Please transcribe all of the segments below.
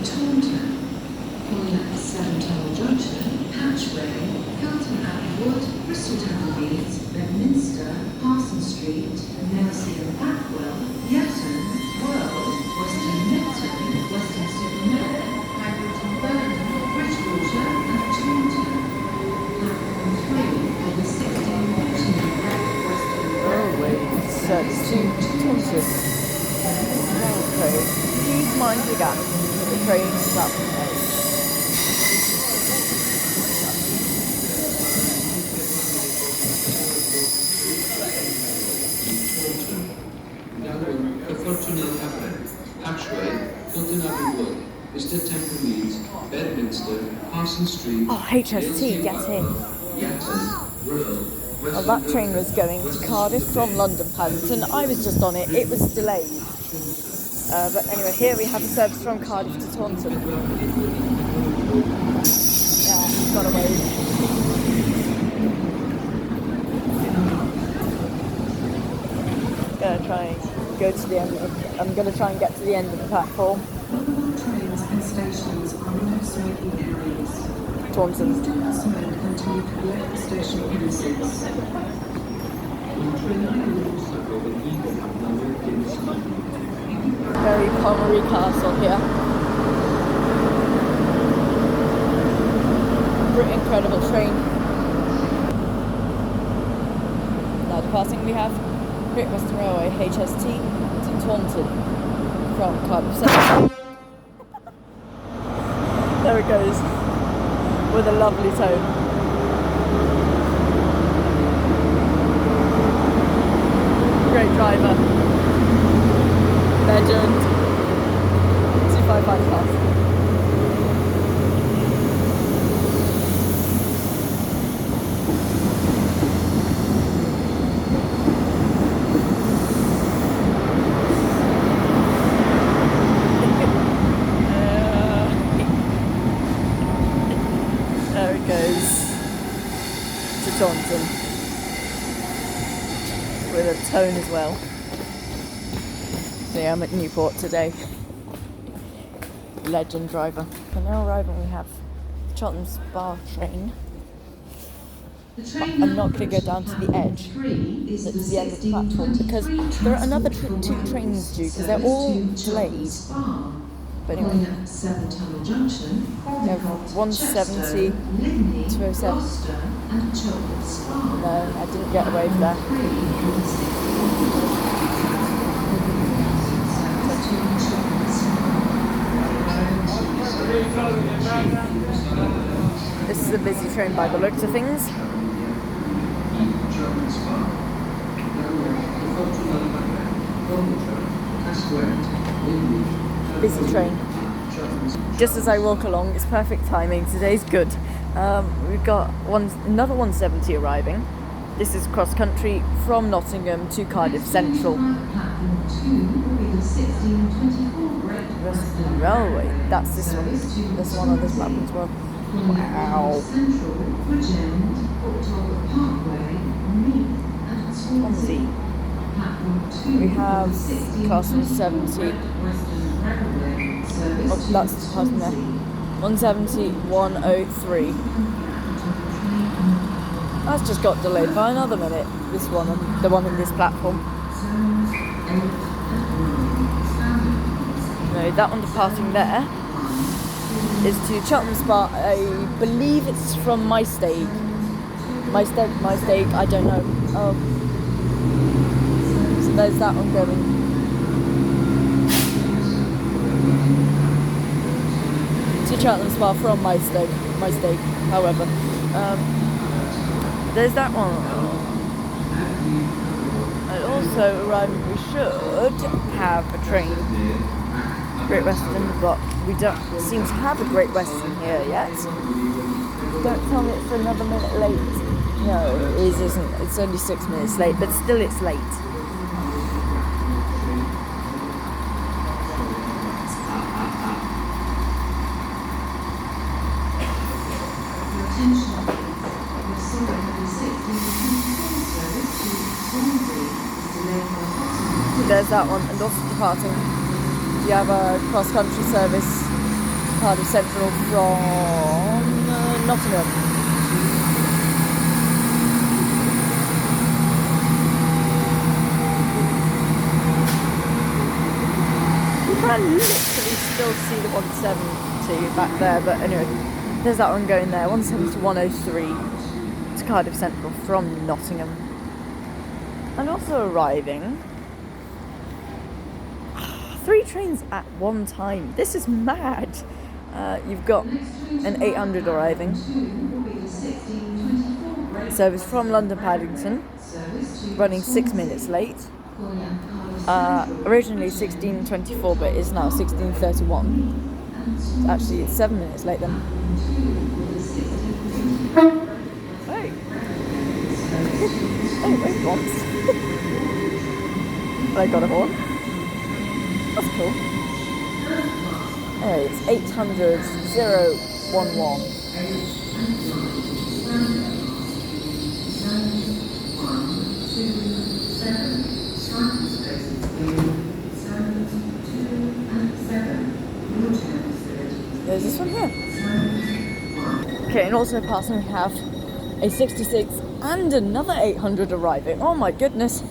Taunton, on 7 Tunnel Junction, Patchway, Carlton Abbey Wood, Bristol Town Leeds, Bedminster, Parson Street, Nelson and Blackwell, Yatton, World, Weston Nipton, Weston Supermare, Highbury Burnham, Bridgewater and Taunton. Platform 3 of the 1614 Western Railway service to Taunton. Please mind the gap for the train platform A. Patchway, Carlton Abbey Wood, Mr. Temple Meads, Bedminster, Parson Street. Oh, HST, get in. Yatton, Rural. Oh, that train was going to Cardiff from London Paddington. I was just on it. It was delayed. But anyway, here we have a service from Cardiff to Taunton. Yeah, got away. Gonna try and go to the end. I'm gonna try and get to the end of the platform. All trains and stations are in no smoking areas. Taunton. Do not smoke until you collect the station premises. Very Pommery Castle here. Pretty incredible train. Now departing we have Great Western Railway HST to Taunton from Cardiff Central. There it goes, with a lovely tone. Great driver. Legend. 255 past. There it goes to Taunton with a tone as well. So yeah, I'm at Newport today. Legend driver. And now arriving we have Cheltenham Spa train. I'm not going to go down to the edge, that's the end of the platform, because there are another two trains due, because they're all delayed. But anyway, 7 Tunnel Junction, we have 170, 207. No, I didn't get away from that. This is a busy train by the looks of things. Busy train. Just as I walk along, it's perfect timing. Today's good. We've got another 170 arriving. This is cross country from Nottingham to Cardiff Central. Western Railway. That's this one. This one on this map as well. Wow. Swansea. We have Castle 70. Oh, that's the person there. 170, 103. That's just got delayed by another minute. This one, the one in this platform. No, that one departing there is to Cheltenham Spa. I believe it's from Mystake, I don't know. Oh. So there's that one going. To Cheltenham Spa from Mystake, however. There's that one. And also arriving, we should have a train. Great Western, but we don't seem to have a Great Western here yet. Don't tell me it's another minute late. No, it isn't. It's only 6 minutes late, but still it's late. There's that one, and also departing. You have a cross-country service Cardiff Central from Nottingham. You can literally still see the 170 back there, but anyway, there's that one going there. 170 to 103 to Cardiff Central from Nottingham. And also arriving 3 trains at one time. This is mad. You've got an 800 arriving. Service from London Paddington, running 6 minutes late. Originally 16:24, but it's now 16:31. Actually, it's 7 minutes late then. Hey! Oh, wait once. I got a horn. That's cool. Anyway, it's 800 011. There's this one here. Okay, and also passing we have a 66 and another 800 arriving. Oh my goodness.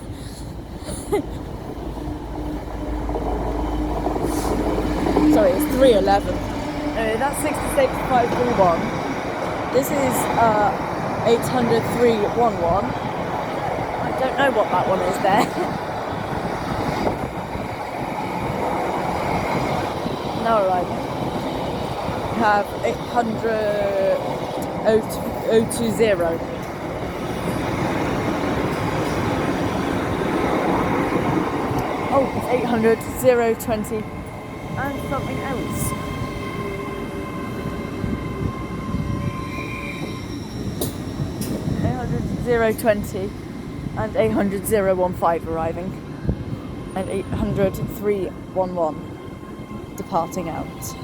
Sorry, it's 311. That's 66531. This is 800 311. I don't know what that one is there. Now arriving. We have 800 020. Oh, it's 800 020 and something else. 800 020 and 800 015 arriving, and 800 311 departing out.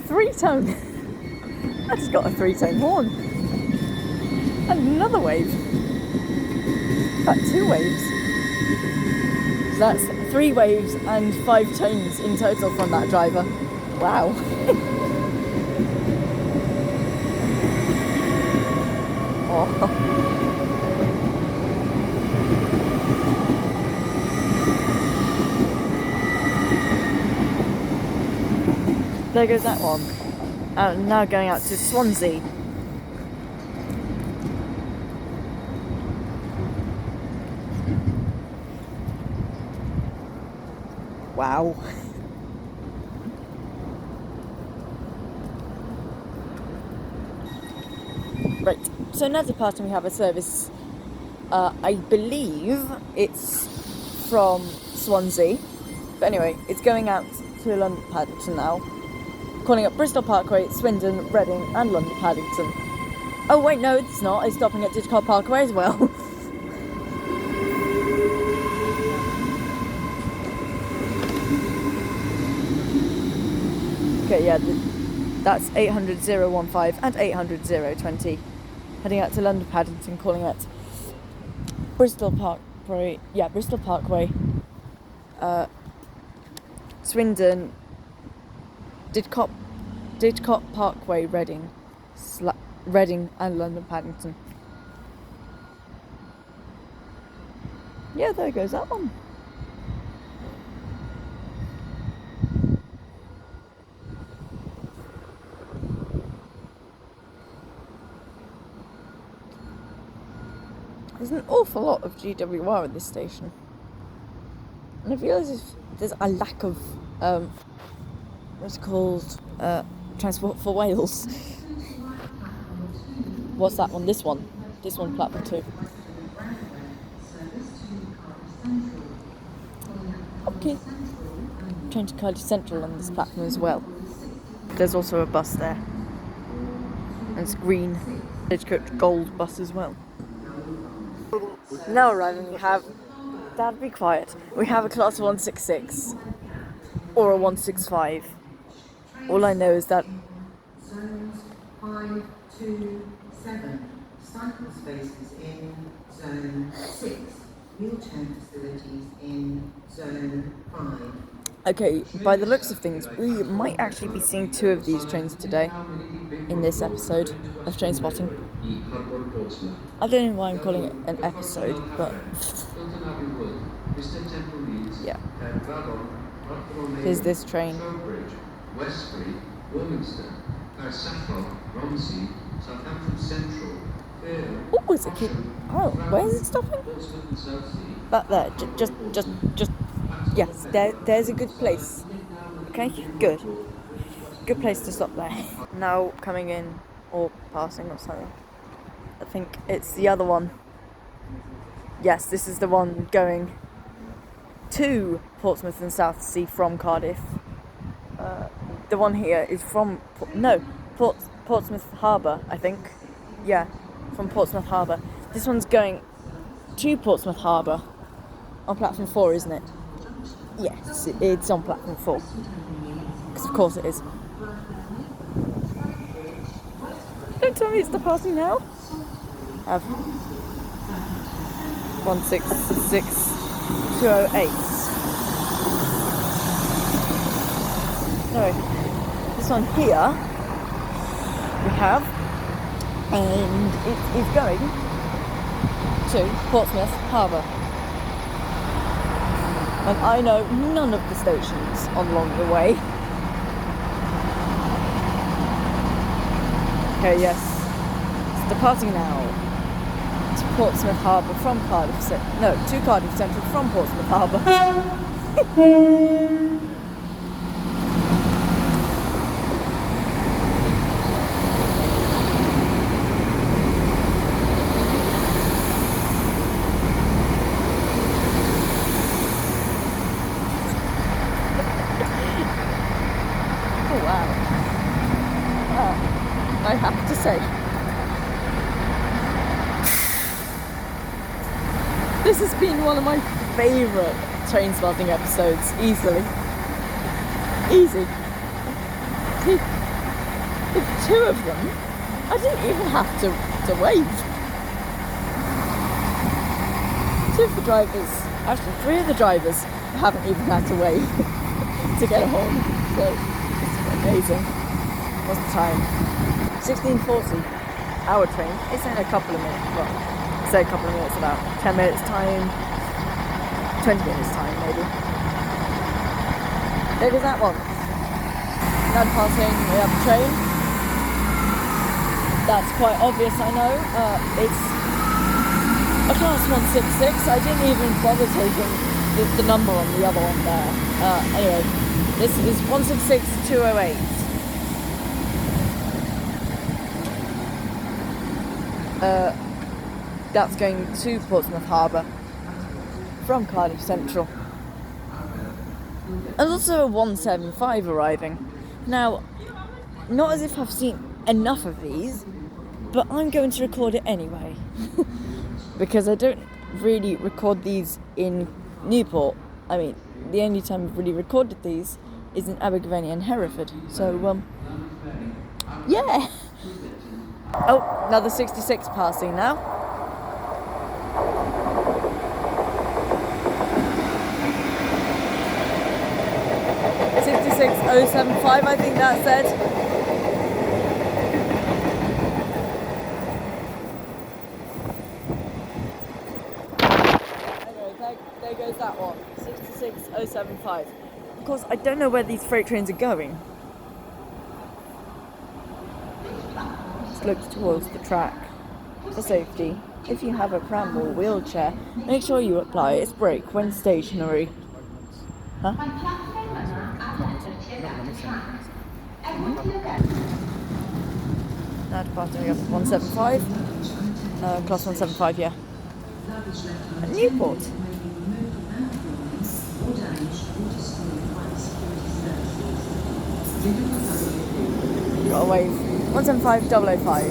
Three-tone. I just got a 3-tone horn. And another wave. In fact, 2 waves. So that's 3 waves and 5 tones in total from that driver. Wow. Oh. There goes that one. Now going out to Swansea. Wow. Right, so now departing we have a service, I believe it's from Swansea, but anyway, it's going out to London Paddington now, calling up Bristol Parkway, Swindon, Reading and London Paddington. Oh wait, no it's not, it's stopping at Didcot Parkway as well. Okay, yeah, that's 800 015 and 800 020. Heading out to London Paddington, calling at Bristol Parkway, Swindon, Didcot Parkway, Reading and London Paddington. Yeah, there goes that one. There's an awful lot of GWR at this station. And I feel as if there's a lack of, what's it called, Transport for Wales. What's that one? This one, platform 2. Okay. Train to Cardiff Central on this platform as well. There's also a bus there. And it's green, Stagecoach Gold bus as well. Now arriving we have, Dad be quiet, we have a class 166 or a 165. All I know is that cycle spaces in Zone 6, wheelchair facilities in Zone 5. Okay, by the looks of things, we might actually be seeing 2 of these trains today in this episode of Train Spotting. I don't know why I'm calling it an episode, but yeah. Here's this train. Westbury, Warminster, Romsey, Southampton Central. Oh, is it keep? Oh, where is it stopping? Back there. Just. Yes, there's a good place. Okay, good. Good place to stop there. Now coming in or passing or something. I think it's the other one. Yes, this is the one going to Portsmouth and Southsea from Cardiff. The one here is from Portsmouth Harbour, I think. Yeah, from Portsmouth Harbour. This one's going to Portsmouth Harbour on platform 4, isn't it? Yes, it's on platform 4. Because of course it is. Don't tell me it's the party now. Have 166208. No, this one here we have, and it is going to Portsmouth Harbour. And I know none of the stations along the way. Okay, yes. It's departing now to Portsmouth Harbour from Cardiff to Cardiff Central from Portsmouth Harbour. I have to say, this has been one of my favourite train spotting episodes, easily. Easy. With 2 of them, I didn't even have to wave. 2 of the drivers, actually 3 of the drivers, haven't even had to wave to get home. So it's amazing. What's the time? 16:40. Our train. It's in a couple of minutes. Well, say a couple of minutes, about 10 minutes time, 20 minutes time maybe. There goes that one. Now passing, we have a train. That's quite obvious, I know. It's a class 166. I didn't even bother taking the number on the other one there. Anyway, this is 166208. That's going to Portsmouth Harbour from Cardiff Central. And also a 175 arriving. Now, not as if I've seen enough of these, but I'm going to record it anyway. Because I don't really record these in Newport. I mean, the only time I've really recorded these is in Abergavenny and Hereford. So, yeah. Oh, another 66 passing now. .075, I think that said. Anyway, there goes that one. 66075. Of course, I don't know where these freight trains are going. Looks towards the track. For safety, if you have a pram or wheelchair, make sure you apply its brake when stationary. Huh? Now departing, we have 175. Class 175, yeah. At Newport. You got a wave. 175005.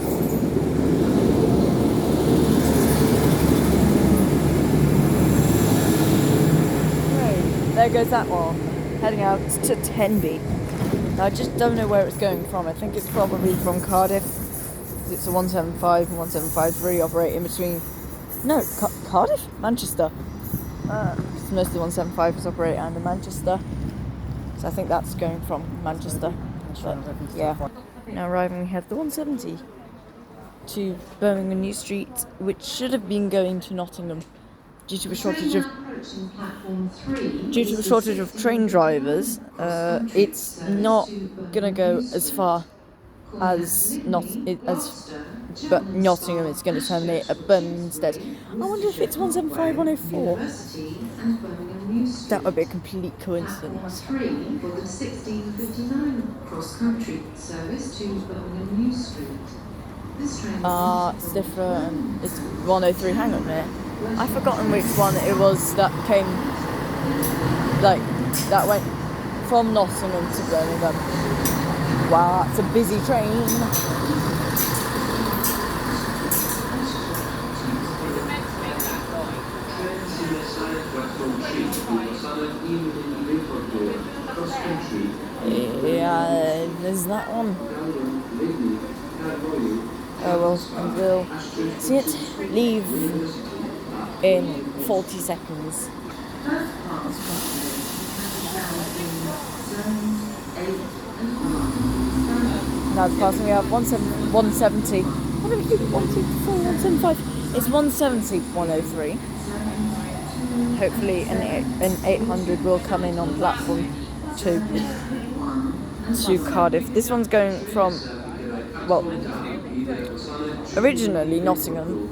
Right, there goes that one. Heading out to Tenby. Now, I just don't know where it's going from. I think it's probably from Cardiff. because it's a 175 and 175-3 operating between. No, Cardiff? Manchester. Because most of the 175 is operating under Manchester. So I think that's going from Manchester. But, yeah. Now arriving, we have the 170 to Birmingham New Street, which should have been going to Nottingham due to a shortage of train drivers. It's not gonna go as far as but Nottingham is going to terminate at Birmingham instead. I wonder if it's 175 104. That would be a complete coincidence. For the 1659 cross-country service to Birmingham New Street. This train It's different. It's 103. Hang on a minute. I've forgotten which one it was that came, that went from Nottingham to Birmingham. Wow, it's a busy train. Yeah, there's that one. Oh well, I will see it leave in 40 seconds. Now the passing we have 170. What do we keep 175? It's 170 103. Hopefully an 800 will come in on platform 2 to Cardiff. This one's going from, well, originally Nottingham.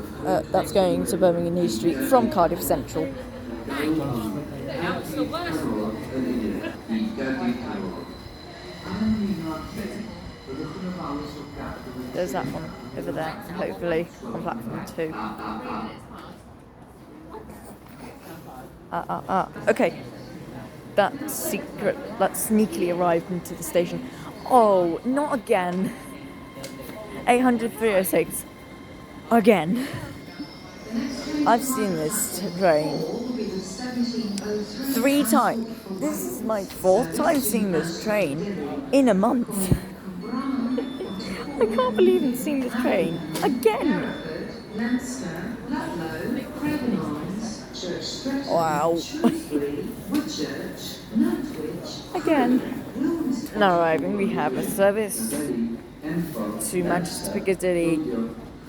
That's going to Birmingham New Street from Cardiff Central. There's that one over there, hopefully on platform 2. Okay. That sneakily arrived into the station. Oh, not again. 800 306. Again. I've seen this train 3 times. This is my 4th time seeing this train in a month. I can't believe I'm seeing this train again. Wow. Again. Now arriving, we have a service to Manchester Piccadilly.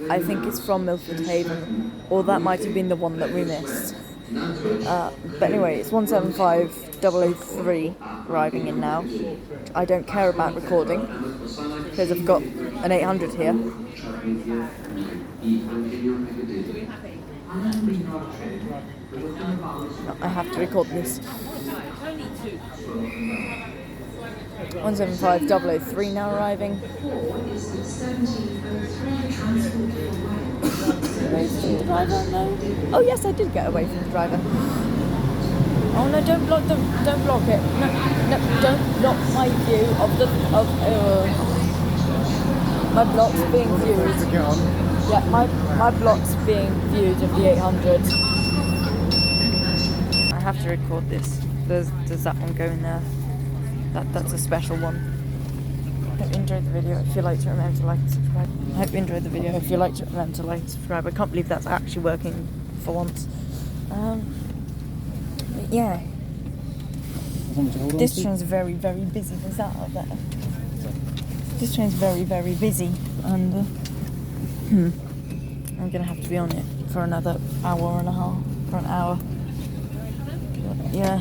I think it's from Milford Haven, or that might have been the one that we missed. But anyway, it's 175-003 arriving in now. I don't care about recording because I've got an 800 here. I have to record this. 175-003 now arriving. Oh yes, I did get away from the driver. Oh no! Don't block them! Don't block it! No! Don't block my view of my blocks being viewed. Yeah, my blocks being viewed of the 800. I have to record this. There's that one going there. That's a special one. I hope you enjoyed the video. If you liked it, remember to like and subscribe. I hope you enjoyed the video. If you liked it, remember to like and subscribe. I can't believe that's actually working for once. But yeah. This train's very, very busy. There's that out there. This train's very, very busy, and I'm gonna have to be on it for another hour and a half. For an hour. But, yeah.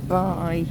Bye.